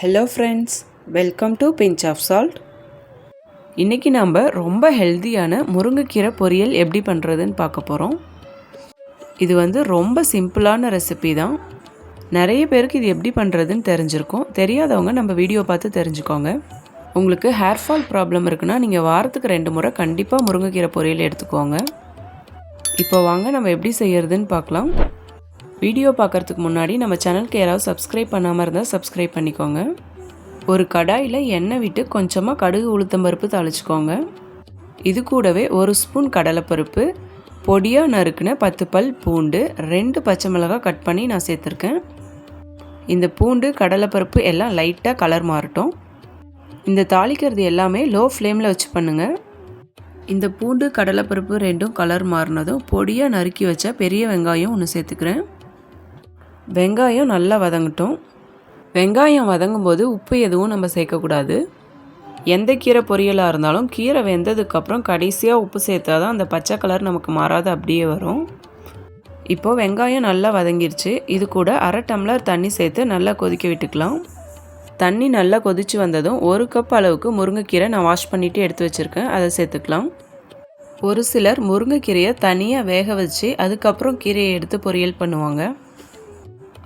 Hello friends, welcome to pinch of salt. இன்றைக்கி நாம் ரொம்ப ஹெல்த்தியான முருங்கைக்கீரை பொரியல் எப்படி பண்ணுறதுன்னு பார்க்க போகிறோம். இது ரொம்ப சிம்பிளான ரெசிபி தான். நிறைய பேருக்கு இது எப்படி பண்ணுறதுன்னு தெரிஞ்சிருக்கும். தெரியாதவங்க நம்ம வீடியோ பார்த்து தெரிஞ்சுக்கோங்க. உங்களுக்கு ஹேர் ஃபால் ப்ராப்ளம் இருக்குன்னா நீங்கள் வாரத்துக்கு 2 முறை கண்டிப்பாக முருங்கைக்கீரை பொரியல் எடுத்துக்கோங்க. இப்போ வாங்க நம்ம எப்படி செய்கிறதுன்னு பார்க்கலாம். வீடியோ பார்க்குறதுக்கு முன்னாடி நம்ம சேனலுக்கு யாராவது சப்ஸ்கிரைப் பண்ணாமல் இருந்தால் சப்ஸ்கிரைப் பண்ணிக்கோங்க. ஒரு கடாயில் எண்ணெய் விட்டு கொஞ்சமாக கடுகு உளுத்தம்பருப்பு தாளிச்சுக்கோங்க. இது கூடவே 1 ஸ்பூன் கடலைப்பருப்பு, பொடியாக நறுக்குன 10 பல் பூண்டு, 2 பச்சை மிளகாய் கட் பண்ணி நான் சேர்த்துருக்கேன். இந்த பூண்டு கடலைப்பருப்பு எல்லாம் லைட்டாக கலர் மாறட்டும். இந்த தாளிக்கிறது எல்லாமே லோ ஃப்ளேமில் வச்சு பண்ணுங்கள். இந்த பூண்டு கடலைப்பருப்பு 2ம் கலர் மாறினதும் பொடியாக நறுக்கி வச்ச பெரிய வெங்காயம் 1 சேர்த்துக்கிறேன். வெங்காயம் நல்லா வதங்கட்டும். வெங்காயம் வதங்கும் போது உப்பு எதுவும் நம்ம சேர்க்கக்கூடாது. எந்த கீரை பொரியலாக இருந்தாலும் கீரை வெந்ததுக்கப்புறம் கடைசியாக உப்பு சேர்த்தா தான் அந்த பச்சை கலர் நமக்கு மாறாது அப்படியே வரும். இப்போது வெங்காயம் நல்லா வதங்கிருச்சு. இது கூட 1/2 டம்ளர் தண்ணி சேர்த்து நல்லா கொதிக்க விட்டுக்கலாம். தண்ணி நல்லா கொதித்து வந்ததும் 1 கப் அளவுக்கு முருங்கைக்கீரை நான் வாஷ் பண்ணிவிட்டு எடுத்து வச்சுருக்கேன், அதை சேர்த்துக்கலாம். ஒரு சிலர் முருங்கைக்கீரையை தனியாக வேக வச்சு அதுக்கப்புறம் கீரையை எடுத்து பொரியல் பண்ணுவாங்க.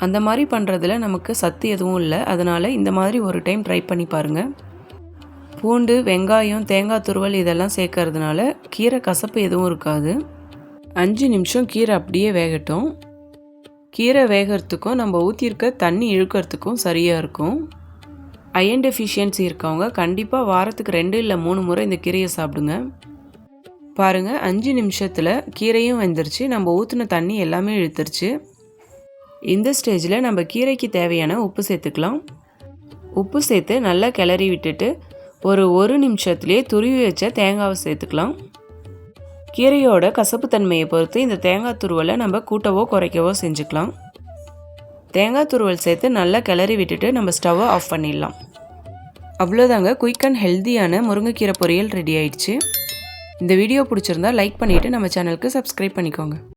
அந்த மாதிரி பண்ணுறதுல நமக்கு சத்து எதுவும் இல்லை. அதனால் இந்த மாதிரி ஒரு டைம் ட்ரை பண்ணி பாருங்கள். பூண்டு, வெங்காயம், தேங்காய் துருவல் இதெல்லாம் சேர்க்கறதுனால கீரை கசப்பு எதுவும் இருக்காது. 5 நிமிஷம் கீரை அப்படியே வேகட்டும். கீரை வேகிறதுக்கும் நம்ம ஊற்றிருக்க தண்ணி இழுக்கிறதுக்கும் சரியாக இருக்கும். அயன் டெஃபிஷியன்சி இருக்கவங்க கண்டிப்பாக வாரத்துக்கு 2 இல்லை 3 முறை இந்த கீரையை சாப்பிடுங்க. பாருங்கள், 5 நிமிஷத்தில் கீரையும் வெந்துருச்சு. நம்ம ஊற்றின தண்ணி எல்லாமே இழுத்துருச்சு. இந்த ஸ்டேஜில் நம்ம கீரைக்கு தேவையான உப்பு சேர்த்துக்கலாம். உப்பு சேர்த்து நல்லா கிளறி விட்டுட்டு ஒரு நிமிஷத்துலேயே துருவி வச்ச தேங்காவை சேர்த்துக்கலாம். கீரையோட கசப்பு தன்மையை பொறுத்து இந்த தேங்காய் துருவலை நம்ம கூட்டவோ குறைக்கவோ செஞ்சுக்கலாம். தேங்காய் துருவல் சேர்த்து நல்லா கிளறி விட்டுட்டு நம்ம ஸ்டவ்வை ஆஃப் பண்ணிடலாம். அவ்வளோதாங்க, குயிக் அண்ட் ஹெல்த்தியான முருங்கைக்கீரை பொரியல் ரெடி ஆயிடுச்சு. இந்த வீடியோ பிடிச்சிருந்தா லைக் பண்ணிவிட்டு நம்ம சேனலுக்கு சப்ஸ்கிரைப் பண்ணிக்கோங்க.